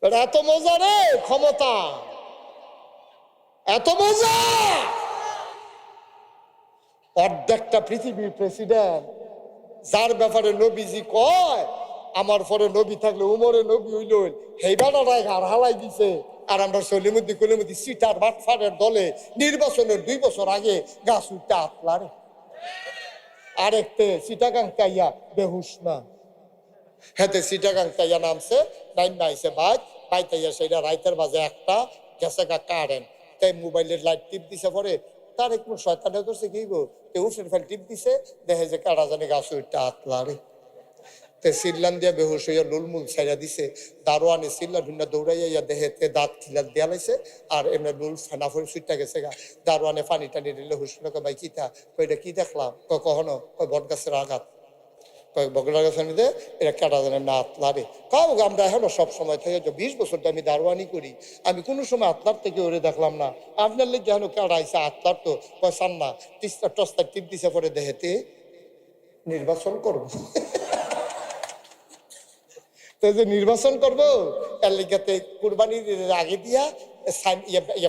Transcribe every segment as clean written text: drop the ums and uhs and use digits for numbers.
এত মজা রে ক্ষমতা, এত মজা। অর্ধেকটা পৃথিবীর প্রেসিডেন্ট, যার ব্যাপারে নবীজি কয় আমার পরে নবী থাকলে উমরে নবী হইল, হেইবাটারায় ঘাড় হালাই দিছে। আর আমরা সলিমুদ্দি কলিমুদ্দি সিটার বাটফারের দলে নির্বাচনের 2 বছর আগে গাছ উঠতে আতলারে। আরেকতে সিটাগাং কাইয়া বেহুশ না, হেতে সিটাগাং কাইয়া নামছে, নাইন নাইছে বাইতাইয়া সেইটা রাইতের বাজে একটা গেছে গা কারেন্ট, তাই মোবাইলের লাইট টিপ দিছে পরে তার একটু শয়তানে করছে কি গো, উফের ফেল টিপ দিছে, দেখে যে কারা জানে গাছ উঠতে আতলারে। সিল্লান দিয়া বেহুশ হইয়া লুলমুল ছাইরা দিছে। দারোয়ানে সিল্লা ঢুন্না দৌড়াইয়া দেহেতে দাঁত খিলার দেয়া লাইছে, আর এমনি লুল ফেনা ফের সুইটটা গেছে গা। দারোয়ানে পানি টানি দিলে হুসলো ভাই কিতা, এটা কি দেখলাম, কখনো বট গাছের আঘাত, বগলা গাছের মধ্যে এটা কাটা জানে না আতলারে। কাউ আমরা এখনো সব সময় থেকে 20 বছর আমি দারোয়ানি করি, আমি কোনো সময় আতলার থেকে ওরে দেখলাম না। আপনার লেগে যেন কাটাইছে আতলার তো পয়সান না, তিস্তা টস্তা টিপ দিছে পরে দেহেতে নির্বাচন করবো। যে নির্বাচন করবো এর লিগাতে কুরবানির আগে দিয়া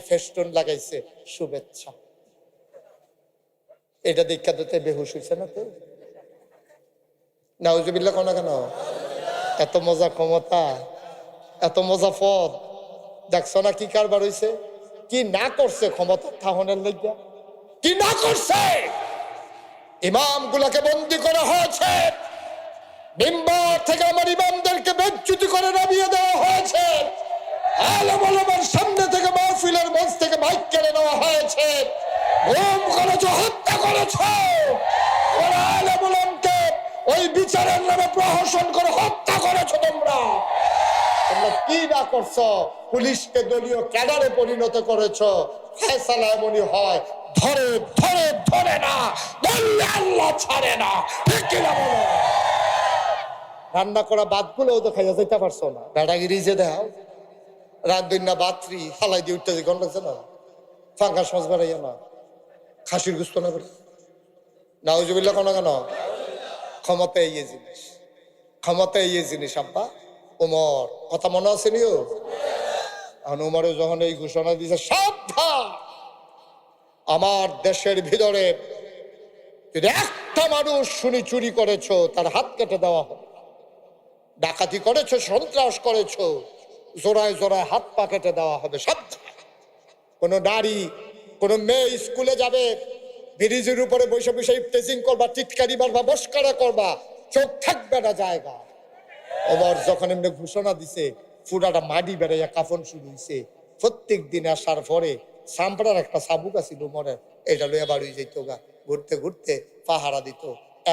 ফেস্টুন লাগাইছে শুভেচ্ছা। এটা দেখা দিতে বেহুশ হয়েছে না তো? নাউজুবিল্লাহ কোন কেন? এত মজা ক্ষমতা, এত মজা পদ, দেখছো না কি কারবার হইছে? কি না করছে ক্ষমতা থাহনের লাগিয়া, কি না করছে? ইমাম গুলাকে বন্দি করা হয়েছে, মিম্বার থেকে আমার ইমামদেরকে বেজ্জতি করে নামিয়ে দেওয়া হয়েছে, আলেম ওলামার সামনে থেকে মাহফিলের মঞ্চ থেকে মাইক কেড়ে নেওয়া হয়েছে, গুম করেছ, হত্যা করেছ, আলেম ওলামাকে ওই বিচারের নামে প্রহসন করে হত্যা করেছো। তোমরা কি না করছো? পুলিশকে দলীয় ক্যাডারে পরিণত করেছো। ফয়সালা এমনই হয়, ধরে ধরে ধরে না বললে আল্লাহ ছাড়ে না, ঠিক কিনা বলো? রান্না করা ভাতগুলো তো খাইয়া যাইতে পারছো না, বেড়াগিরি যে দাও রাত দিন না বাত্রি হালাই দিয়ে উঠতে যে গন্ধ লাগছে না, ফাঁকা সস বেড়াইয়া না, খাসির গুস্ত না করে নাউজুবিল্লাহ কোনো কেন? ক্ষমতা এই জিনিস, ক্ষমতা এই জিনিস। আব্বা ওমর কথা মনে আছে নিও, উমরে যখন এই ঘোষণা দিয়েছে সাবধান, আমার দেশের ভিতরে যদি একটা মানুষ শুনি চুরি করেছো তার হাত কেটে দেওয়া হবে, ডাকাতি করেছো, সন্ত্রাস করেছো, জোড়ায় জোড়ায় হাত পা কেটে দেওয়া হবে। সাবধান, কোনো নারী কোনো মেয়ে স্কুলে যাবে, ব্রিজের উপরে বসে বসে টেজিং করবা, টিটকারি মারবা, বস্কারা করবা, চোখ থাকবে না জায়গা। ওমর যখন এমনি ঘোষণা দিছে পুরাটা মাটি বেড়াইয়া কাফন শুরু হয়েছে। প্রত্যেক দিন আসার পরে সাম্পড়ার একটা সাবুক আছিল ওমরের, এটা লইয়া বাড়ি যেত গা, ঘুরতে ঘুরতে পাহারা দিত।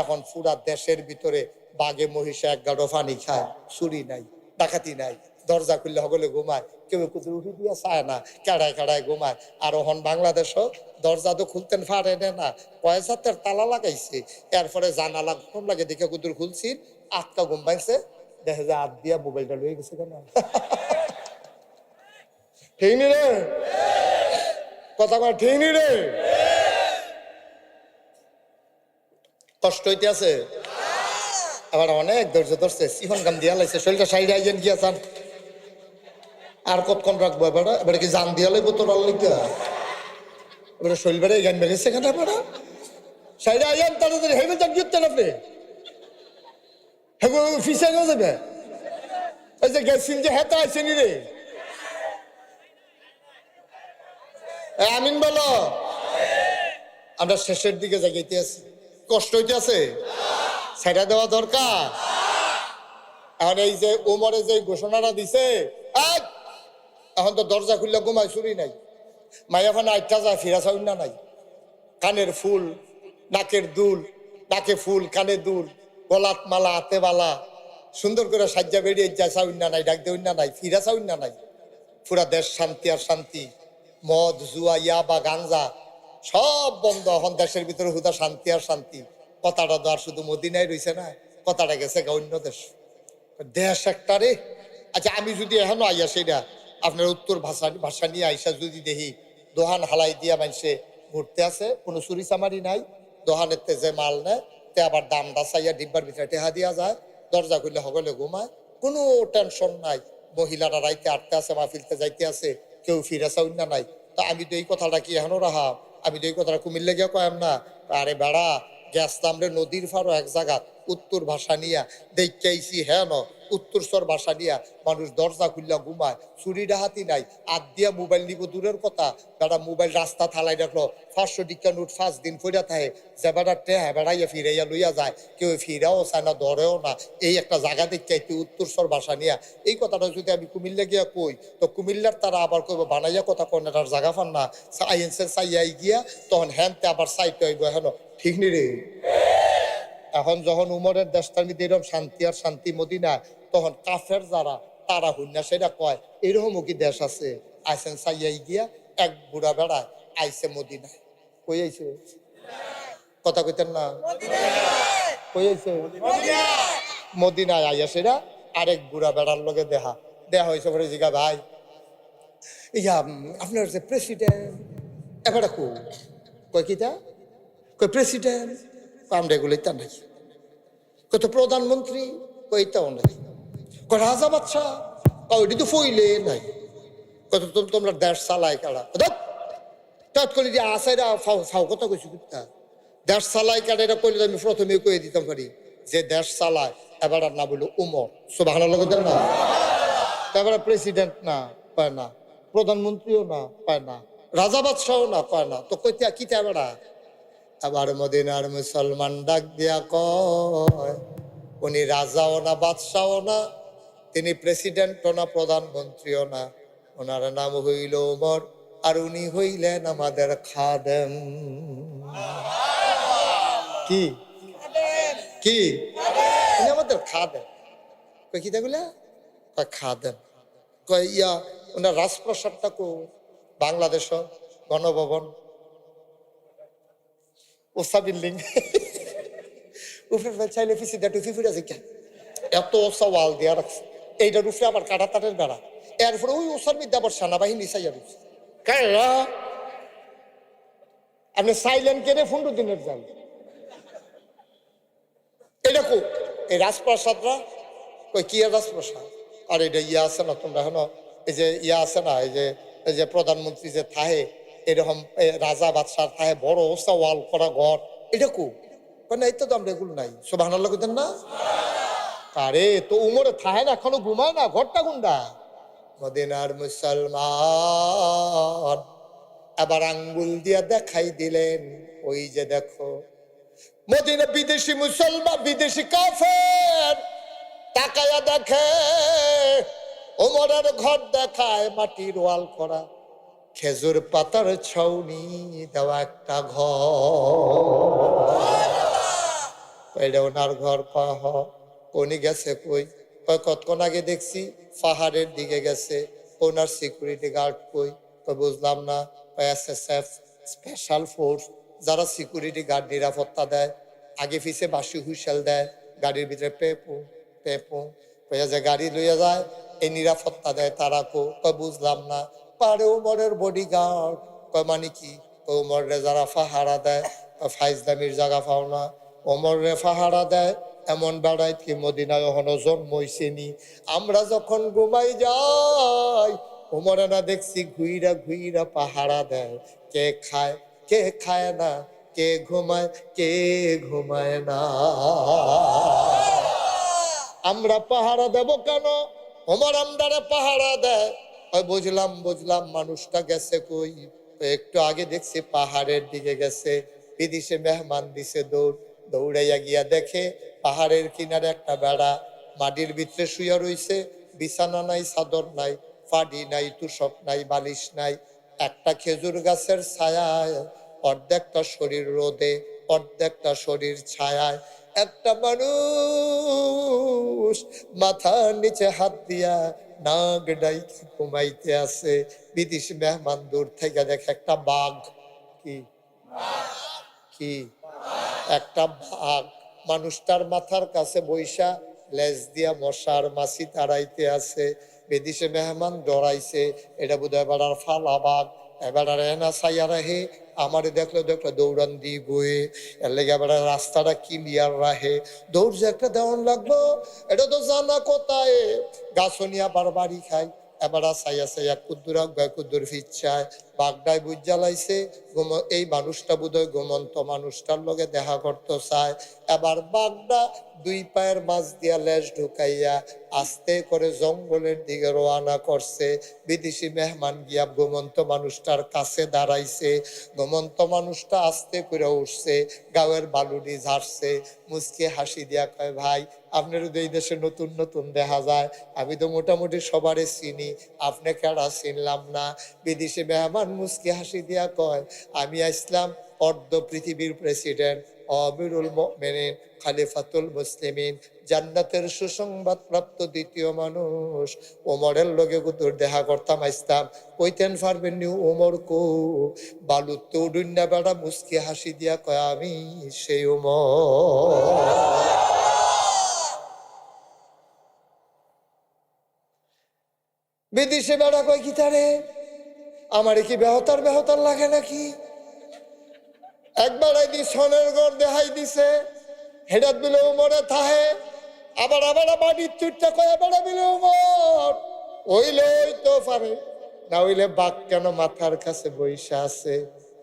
এখন পুরা দেশের ভিতরে বাঘে মহিষে এক গাড়ো পানি খায়, চুরি নাই, ডাকাতি নাই, দরজা খুললে হগলে ঘুমায়, কেউ কুতুর উঠি দিয়া চায় না, কেড়ায় কেড়ায় ঘুমায়। আর ওহন বাংলাদেশও দরজা তো খুলতেন পারে না, পয়সাতের তালা লাগাইছে, এরপরে জানালা ঘুম লাগে দেখে কুতুর খুলছি, আটকা ঘুম পাইছে, দেখা যায় হাত দিয়া মোবাইলটা লয়ে গেছে কেন? ঠিক নি রে কথা কয়, ঠিক নি রে? কষ্ট হইতে আছে, আবার অনেক ধৈর্য ধরছে, সিফন গাম দিয়া লাইছে, শরীরটা সাইডে আইজেন কি আছেন, আর কতক্ষণ রাখবো? এবারে এবারে কি জান দিয়া লাগবো তোর লিখা, এবারে শরীর বেড়ে গান বেড়েছে কেন? এবারে সাইডে আইয়েন তাড়াতাড়ি, হেবে যান গিয়েছেন আপনি, হেবো ফিসে গেছে যাবে। এই যে গেছিন যে হেতা আইসেনি রে, আমিন বলো। আমরা শেষের দিকে জায়গাতে আছি, কষ্ট হইতে আছে, ছেড়ে দেওয়া দরকার। এখন এই যে ওমরে যে ঘোষণাটা দিছে, এখন তো দরজা খুললে ঘুমায়, চুরি নাই, মাইয়া ফানা আটটা যায়, ফিরা চাউন না নাই, কানের ফুল, নাকের দুল, নাকে ফুল, কানে দুল, গলাত মালা, হাতে বালা, সুন্দর করে সাজ্জা বেরিয়ে যায়, চাউন না নাই, ডাক দেউন না নাই, ফিরা চাউন না নাই। পুরা দেশ শান্তি আর শান্তি, মদ জুয়া ইয়াবা গাঞ্জা সব বন্ধ, এখন দেশের ভিতরে হুদা শান্তি আর শান্তি। কথাটা তো আর শুধু মদিনায় রয়েছে না, কথাটা গেছে অন্য দেশ, দেশ একটা রে। আচ্ছা আমি যদি এখনো আইয়া সেটা আপনার উত্তর ভাষা নিয়ে আইসা যদি দেখি দোহান হালাই দিয়া মানুষে ঘুরতে আছে, কোনো চুরি চামারি নাই, দোহানের যে মাল নেয় তে আবার দাম দাসাইয়া ডিব্বার ভিতরে টেহা দিয়া যায়, দরজা খুললে হগলে ঘুমায়, কোনো টেনশন নাই, মহিলারা রাইতে আটতে আছে, মাহফিলতে যাইতে আছে, কেউ ফিরে চাউন না নাই। তা আমি তো এই কথাটা কি এখনো রাহা, আমি তো এই কথাটা কুমিল্লে গিয়া কয়াম না। আরে বেড়া, গেছতাম রে নদীর ফারো এক জায়গা, উত্তর ভাষা নিয়া দেখছি, হ্যাঁ ন উত্তর স্বর ভাষা নিয়া মানুষ দরজা খুললা ঘুমায়, চুরি ডাহাতি নাই, আদ দিয়া মোবাইল নিব দূরের কথা, বেড়া মোবাইল রাস্তা থালাই রাখলো, 500 টিকা নোট 5 দিন ফিরা থাকে, যে বেড়া টেহা বেড়াইয়া ফিরাইয়া লইয়া যায়, কেউ ফিরাও চায় না, ধরেও না। এই একটা জায়গা দেখতে উত্তর স্বর ভাষা নিয়া এই কথাটা যদি আমি কুমিল্লা গিয়া কই, তো কুমিল্লার তারা আবার কইব বানাইয়া কথা কন্যাটার জায়গা পান না, আইএনসের চাইয়াই গিয়া তখন হ্যানতে আবার চাইতে হইব। হেন ঠিক নি রে? এখন যখন উমরের দেশটার মধ্যে এরকম শান্তি আর শান্তি মদিনায়, তখন কাফের যারা তারা হইনা সেটা কয় এরকমও কি দেশ আছে? আইসেন চাইয়াই গিয়া এক বুড়া বেড়ায় আইসে মদিনায়। কই আইছে? কথা কইতেন না? কই আইছে? মদিনায় আইয়া সেটা আরেক বুড়া বেড়ার লগে দেখা হয়েছে। পরে জিগা ভাই, ইয়া আপনার যে প্রেসিডেন্ট এবার কয় কিতা? কই প্রেসিডেন্ট, আমরা এগুলো তা নাই। কত প্রধানমন্ত্রী, কইতাও নাই। কয় রাজা বাদশাহ, ওইটি তো ফইলে নাই। কত তোমরা দেশ চালায় কারা? তৎ কলি যে আসাইরা ফাও কথা কইছি কিতা দেশ চালায় কারা, এটা কইলে আমি প্রথমে কয়ে দিতাম পারি যে দেশ চালায় এবার আর না বললো উমর, সুবহানাল্লাহ কইতেন না? তারপরে প্রেসিডেন্ট না পায় না, প্রধানমন্ত্রীও না পায় না, রাজা বাদশাহও না পায় না, তো কইতে কিতা বেড়া? আবার মদিনার মুসলমান ডাক দিয়া কয় উনি রাজাও না, বাদশাও না, তিনি প্রেসিডেন্টও না, প্রধানমন্ত্রীও না, ওনার নাম হইল উমর, আর উনি হইলেন আমাদের খাদেম। কি কি উনি আমাদের খাদেম। কই কি দেখলে? কয় খাদেম। কয় ইয়া ওনার রাজপ্রাসাদটা কো? বাংলাদেশ গণভবন, ওসা বিল্ডিং। উপরে চাইলে পিসি দেটু ফিফিরা আছে কেন? এত ওসা ওয়াল দিয়া রাখছে, এইটার উপরে আবার কাটা তারের বেড়া, এরপরে ওই ওসার মধ্যে আবার সেনাবাহিনী চাইয়া দিচ্ছে। কারা আপনি সাইলেন্ট কেনে 15 দিনের যান? এটা কো? এই রাজপ্রাসাদরা কই কি রাজপ্রাসাদ? আর এটা ইয়া আছে না তোমরা এখন, এই যে ইয়া আছে না, এই যে প্রধানমন্ত্রী যে থাহে এরকম রাজা বাদশার থাহে বড় ওসা ওয়াল করা ঘর, এটা কো? না এই তো আমরা এগুলো নাই। সুবহানাল্লাহ কইতেন না? আরে তো উমরে থাহে না, এখনো ঘুমায় না, ঘরটা গুন্ডা। মদিনার মুসলমান আবার আঙ্গুল দিয়া দেখাই দিলেন, ওই যে দেখো মদিনা বিদেশি মুসলমান, বিদেশি কাফের তাকায়া দেখে ওমরের ঘর দেখায় মাটির ওয়াল করা, খেজুর পাতার ছাউনি দেওয়া একটা ঘর। এটা ওনার ঘর। পাহ উনি গেছে কই? কতক্ষণ আগে দেখছি পাহাড়ের দিকে গেছে। ওনার সিকিউরিটি গার্ড কই? বুঝলাম না। এসএসএফ স্পেশাল ফোর্স, যারা সিকিউরিটি গার্ড নিরাপত্তা দেয়, আগে পিছে বাসি হুইসেল দেয়, গাড়ির ভিতরে পেপু পেপু যে গাড়ি লইয়া যায়, এই নিরাপত্তা দেয় তারা কো? বুঝলাম না। পারে ওমরের বডিগার্ড। মানে কি? ওমরে যারা পাহারা দেয়, ফাইজদামির জায়গা পাও না, ওমরে পাহারা দেয় এমন বেড়াই কি মদিনায় এখনো জন্ম হইছেনি। আমরা যখন ঘুমাই যাই ওমরে না দেখছি ঘুইরা ঘুইরা পাহারা দেয়, কে খায় কে খায় না, কে ঘুমায় কে ঘুমায় না। আমরা পাহারা দেব কেন? ওমর আমদারে পাহারা দেয়। বুঝলাম বুঝলাম, মানুষটা গেছে কই? একটু আগে দেখছি পাহাড়ের দিকে গেছে, বিদেশে মেহমান দিছে দৌড়, দৌড়াইয়া গিয়া দেখে পাহাড়ের কিনারে একটা বেড়া মাটির ভিতরে শুয়ে রইছে, বিছানা নাই, চাদর নাই, ফাডি নাই, তুষক নাই, বালিশ নাই, একটা খেজুর গাছের ছায়ায়, অর্ধেকটা শরীর রোদে, অর্ধেকটা শরীর ছায়ায়, একটা মানুষ মাথার নিচে হাত দিয়া নাক ডাইকে ঘুমাইতে আছে। বিদেশি মেহমান দূর থেকে দেখে একটা বাঘ। কি কি? একটা বাঘ মানুষটার মাথার কাছে বৈশা লেজ দিয়া মশার মাছি তাড়াইতে আছে। বিদেশি মেহমান ডরাইছে, এটা বোধহয় বেড়ার ফালা বাঘ। এবার আর না সাইয়া রাহে আমারে দেখলো দেখলো দৌড়ান দিয়ে বয়ে এর লেগে এবার রাস্তাটা ক্লিয়ার রাহে দৌড় যে একটা দেওয়ান লাগলো এটা তো জানা কোথায় গাছনিয়া বারবারই খায় এবার সাইয়া সাইয়া কুদ্দুর কুদ্দুর ফিচ্ছায় বাগদায় বুঝ জ্বালাইছে এই মানুষটা বোধহয় ঘুমন্ত মানুষটার লগে দেখা করতে চায় এবার বাগদা দুই পায়ের মাছ দিয়া লেজ ঢুকাইয়া আস্তে করে জঙ্গলের দিকে রওনা করছে বিদেশি মেহমান গিয়া ঘুমন্ত মানুষটার কাছে দাঁড়াইছে ঘুমন্ত মানুষটা আস্তে করে উঠছে গাঁয়ের বালুনি ঝাড়ছে মুচকে হাসি দিয়া কয় ভাই আপনার এই দেশে নতুন নতুন দেখা যায় আমি তো মোটামুটি সবারে চিনি আপনি কেডা চিনলাম না বিদেশি মেহমান মুচকে হাসি দিয়া কয় আমি আসলাম অর্ধ পৃথিবীর প্রেসিডেন্ট আমিরুল মুমিনিন খলিফাতুল মুসলিমিন জান্নাতের সুসংবাদ প্রাপ্ত দ্বিতীয় মানুষ ওমরের লগে গুতুর দেখা করতাম আসতাম কইতেন পারবেন নি ওমর কো বালুতে উডুন্না বেড়া মুচকি হাসি দিয়া কয় আমি সেই ওমর। বিদেশে বেড়া কয় কি তারে আমারে কি বেহতার বেহতার লাগে নাকি একবার আইদি সনের ঘর দেখাই দিছে হেডাত বিলে উমরে থাহে আবার আবার বাড়ির চুটটা কয়া বেড়া বিলে উমর ওইলে হইতো পারে না হইলে বাঘ কেন মাথার কাছে বইসা আছে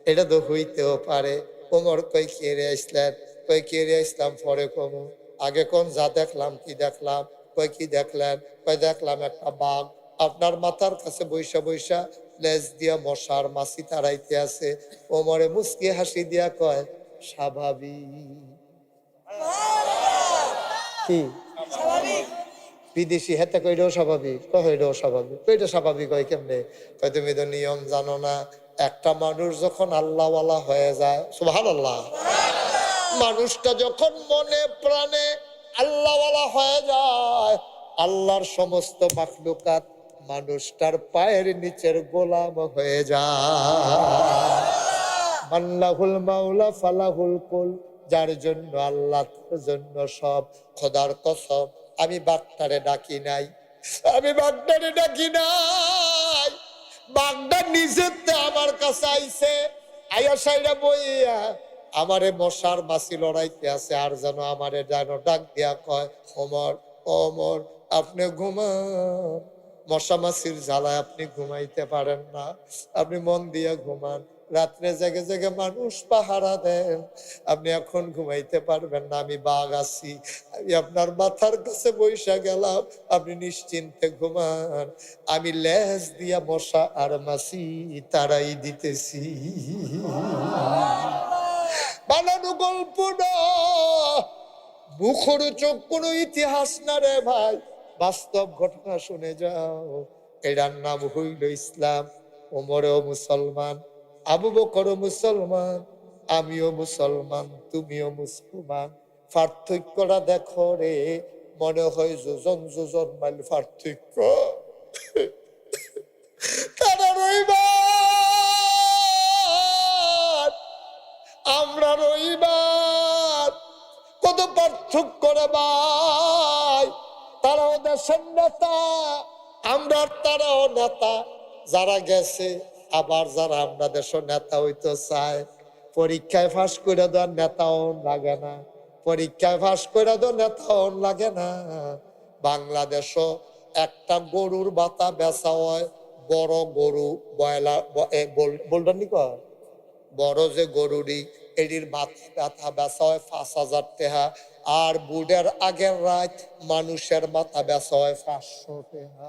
এটা তো হইতেও পারে উমর কই কেড়ে আসলেন কই কেড়ে আসলাম পরে কমু আগে কোন যা দেখলাম কি দেখলাম কই কি দেখলেন কই দেখলাম একটা বাঘ আপনার মাথার কাছে বইসা বইসা লেজ দিয়া মশার মাছি তাড়াইতে আছে ওমরে মুচকি হাসি দিয়া কয় স্বাভাবিক কি বিদেশি হেতে কইলেও স্বাভাবিক কইলেও স্বাভাবিক কইটা স্বাভাবিক হয় কেমনে কয় তুমি তো নিয়ম জানো না একটা মানুষ যখন আল্লাহওয়ালা হয়ে যায় সুবহানাল্লাহ মানুষটা যখন মনে প্রাণে আল্লাহওয়ালা হয়ে যায় আল্লাহর সমস্ত মাখলুকাত মানুষটার পায়ের নিচের গোলাম হয়ে যায় আল্লাহুল মাওলা ফালাহুল কুল যার জন্য আল্লাহ তার জন্য সব খোদার কসম আমি বাগদারে ডাকি নাই আমি বাগদারে ডাকি নাই বাগদা নিজেতে আমার কাছে আইছে আয়া সাইরা বইয়া আমারে মশার মাছি লড়াইতে আছে আর যেন আমারে যেন ডাক দিয়া কয় ওমর ওমর আপনি ঘুমান মশা মাছির জ্বালায় আপনি ঘুমাইতে পারেন না আপনি মন দিয়া ঘুমান রাত্রে জেগে জেগে মানুষ পাহারা দেন আপনি এখন ঘুমাইতে পারবেন না আমি বাঘ আছি আমি আপনার মাথার কাছে বইসা গেলাম আপনি নিশ্চিন্তে ঘুমান আমি লেজ দিয়া মশা আর মাছি তারাই দিতেছি বানানো গল্প না মুখর চোখ কোনো ইতিহাস না রে ভাই বাস্তব ঘটনা শুনে যাও এটার নাম হইল ইসলাম ওমরও মুসলমান আবু বকরও মুসলমান আমিও মুসলমান তুমিও মুসলমান পার্থক্যটা দেখো রে মনে হয় যোজন যোজন মাইল পার্থক্য তারা রইবার আমরা রইবার কত পার্থক্য রে ভাই তারাও দেশের নেতা আমরা তারাও নেতা যারা গেছে আবার যারা আমরা দেশের নেতা হইতে চায় পরীক্ষায় ফাঁস করে দেওয়ার নেতাও লাগে না পরীক্ষায় ফাঁস করে দেওয়ার নেতাও লাগে না বাংলাদেশও একটা গরুর বাতা বেচা হয় বড় গরু বয়লা বলবেন নি কয় বড় যে গরুরি এটির ব্যথা বেচা হয় 5,000 টাকা আর বুডের আগের রাত মানুষের মাথা বেচা হয় 500 টাকা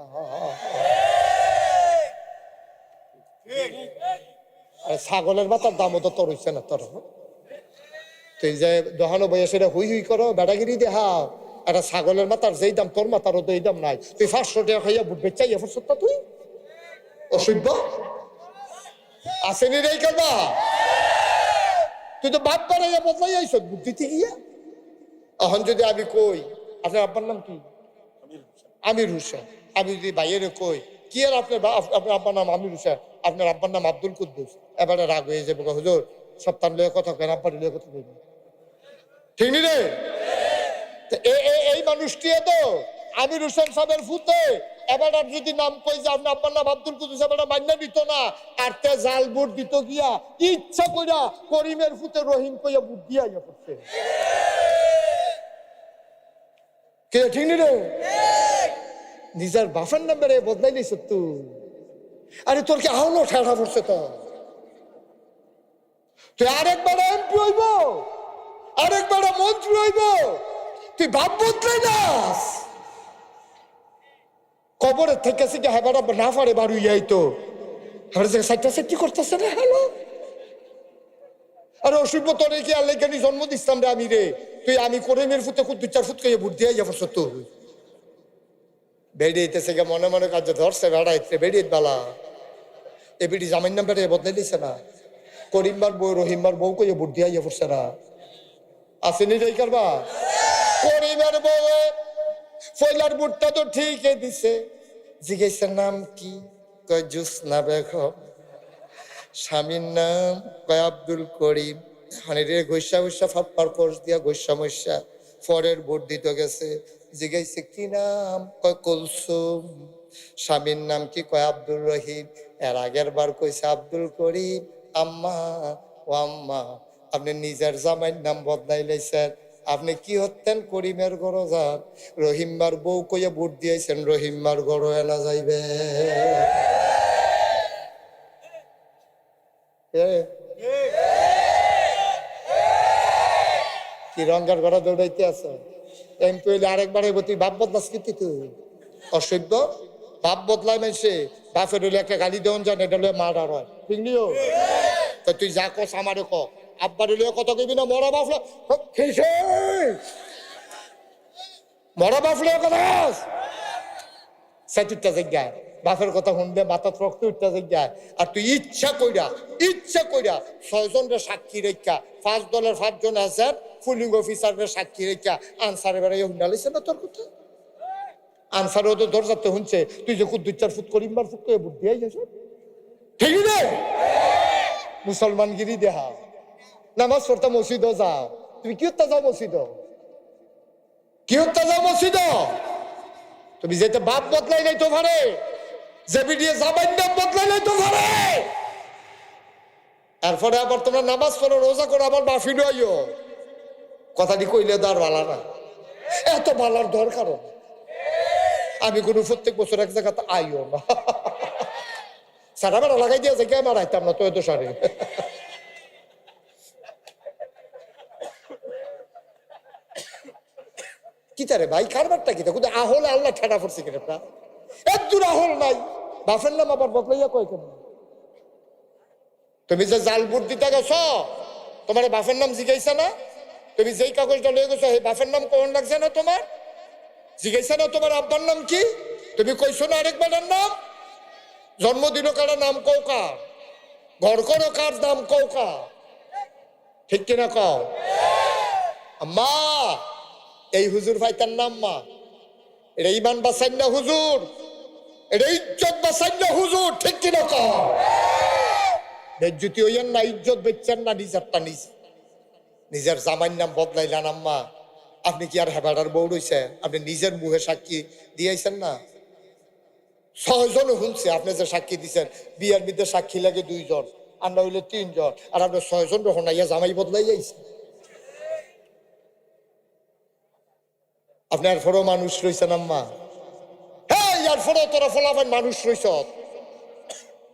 ছাগলের মাথার দামও তো তোর হইছে না তোর তুই যে দোহানো বইয়া সেটা হুই হুই করো বেড়াগিরি দেখাও একটা ছাগলের মাথার যেই দাম তোর মাথারও তো এই দাম নাই তুই 500 টাকা খাইয়া বুট বেচাইয়া ফসত তুই অসভ্য আসেনি রে করবা তুই তো বাপ বাড়াইয়া বদলাই আইস বুদ্ধিতে গিয়া এখন যদি আমি কই আপনার আব্বার নাম কি আমির হোসেন আমি যদি বাইরে কই কি আর আপনার আব্বার নাম আমির হোসেন আপনার আব্বার নাম আব্দুল কুদ্দুস এবারে রাগ হয়ে যাবে হুজুর সপ্তাহ লয়ে কথা কেন আব্বার লয়ে কথা বলবো ঠিক নি রে এই মানুষটি তো আমির হোসেন সাহেবের ফুতে এবার আর যদি নাম কই যে আপনি আব্বার নাম আব্দুল কুদ্দুস, এবার মান্য দিত না, আর তে জাল বুট দিত গিয়া ইচ্ছা কইরা করিমের ফুতে রহিম কইয়া বুট দিয়া ইয়া করছে। কে ঠিক নি রে? নিজের বাফের নাম্বারে বদলাই নিস তুই। আরে তোর কি আহলো ঠেড়া পড়ছে তো? তুই আরেকবার এমপি হইব, আরেকবার মন্ত্রী হইব, তুই ভাব বদলাই নাস। কবরের থেকে কি হেবার না পারে বারু ইয়াই তো সাইটটা সেটি করতেছে না। হ্যালো আরে অসুবিধা তোর কি আল্লাহ কেন জন্ম দিচ্ছিলাম রে আমি রে, তুই আমি করে মেয়ের ফুটে দু চার ফুট করে বুট দিয়ে যাবো তো বেড়িয়েছে গে মনে মনে কাজ ধরছে বেড়াইছে বেড়িয়ে বেলা এ বিডি জামাইন নাম্বারে বদলে দিছে না, করিমবার বউ রহিমবার বউ কইয়া বুট দিয়ে যাবছে না। আসেনি রে কারবা করিমের বউ ফয়লার বুটটা তো ঠিকই দিছে। জিজ্ঞাসার নাম কি? কয় জুসনা বেগম। স্বামীর নাম কয় আব্দুল করিম। মানে রে গৈসা গৈসা ফাপ্পার কোর্স দিয়া গৈসা মৈসা পরের ভোট দিতে গেছে। জিজ্ঞাসা কি নাম? কয় কুলসুম। স্বামীর নাম কি? কয় আব্দুল রহিম। এর আগের বার কইছে আব্দুল করিম। আম্মা ও আম্মা, আপনি নিজের জামাইয়ের নাম বদলাই লাইছেন, আপনি কি হতেন করিমের গড় যান, রহিমবার বউ কইয়া ভোট দিয়েছেন রহিমবার গড় এলা যাইবে। কি রঙ্গার ঘরে দৌড়াইতে আছে? এমপি হইলে আরেকবার হইব, তুই বাপ বদলাস কি? তুই অসভ্য। বাপ বদলায় মাইছে, বাপের হইলে একটা গালি দেওয়ান যান, এটা হলে মার্ডার হয়, ঠিক নিও? তুই যা কস আমারে ক, আব্বার হইলে কথা কইবি না। মরা বাফলা মরা বাফলে কথা সেটুটা জায়গায় বাপের কথা শুনলে মাথা রক্ত উঠতে জায়গায়। আর তুই ইচ্ছা কইরা 6 জনের সাক্ষী রেখা 5 দলের 5 জন আছেন পুলিং অফিসারের সাক্ষী রেখা আনসারে বেড়াই হুন্ডালিছে না তোর কথা। আনসারে ওদের দরজাতে শুনছে তুই যে 2-4 ফুট করিমবার ফুট করে বুট দিয়ে গেছ, ঠিক রে? মুসলমানগিরি দেহা নামাজ পড়তে মসজিদও যাও, তুমি কি হত্যা যাও মসজিদ? কি হত্যা যাও মসজিদ? তুমি যেতে বাপ বদলাই নাই তো পারে, যে বিডিয়ে জামাইন নাম বদলাই নাই তো পারে। এরপরে আবার তোমরা নামাজ পড়ো রোজা করো আবার মাফি নইও। কথাটি কইলে দার ভালো না, এত ভালোর দরকার। আমি কোনো প্রত্যেক বছর এক জায়গাতে আইও না, সারা বেড়া লাগাই দিয়েছে কে আমার আইতাম না তো এত সারে। কি তারে ভাই কারবারটা কি? কিন্তু আহল আল্লাহ ঠেড়া পড়ছে কিনা এক দূর আহল নাই, বাপের নাম আবার বদলাইয়া কয় কেন? তুমি যে জাল বুট দিতে গেছ তোমার বাপের নাম জিজ্ঞাসা না? তুমি যেই কাগজটা লয়ে গেছো সেই বাপের নাম কোন লাগছে না? তোমার জিজ্ঞাসা না তোমার আব্বার নাম কি? তুমি কইছো না আরেকবারের নাম? জন্মদিনও কার নাম কৌকা, ঘর করো কার নাম কৌকা, ঠিক কিনা কও? আম্মা এই হুজুর ভাই তার নাম মা, এটা ইমান বাঁচাই না হুজুর, এটা ইজ্জত বাঁচাই না হুজুর, ঠিক কিনা কও? বেজ্জতি হইয়েন না, ইজ্জত বেচছেন না, নিজেরটা নিজে। নিজের জামাইর নাম বদলাইলেন আম্মা, আপনি কি আর হেবাডার বউ রইছে? আপনি নিজের মুখে সাক্ষী দিয়েছেন না? 6 জন শুনছে আপনি যে সাক্ষী দিচ্ছেন, বিয়ের মধ্যে সাক্ষী লাগে 2 জন, আর না হইলে 3 জন, আর আপনি 6 জন শোনাইয়া জামাই বদলাই যাইছে। আপনার ফরো মানুষ রয়েছেন আম্মা, হ্যাঁ ইয়ার ফরো তোরা ফলাফেন মানুষ রয়েছ।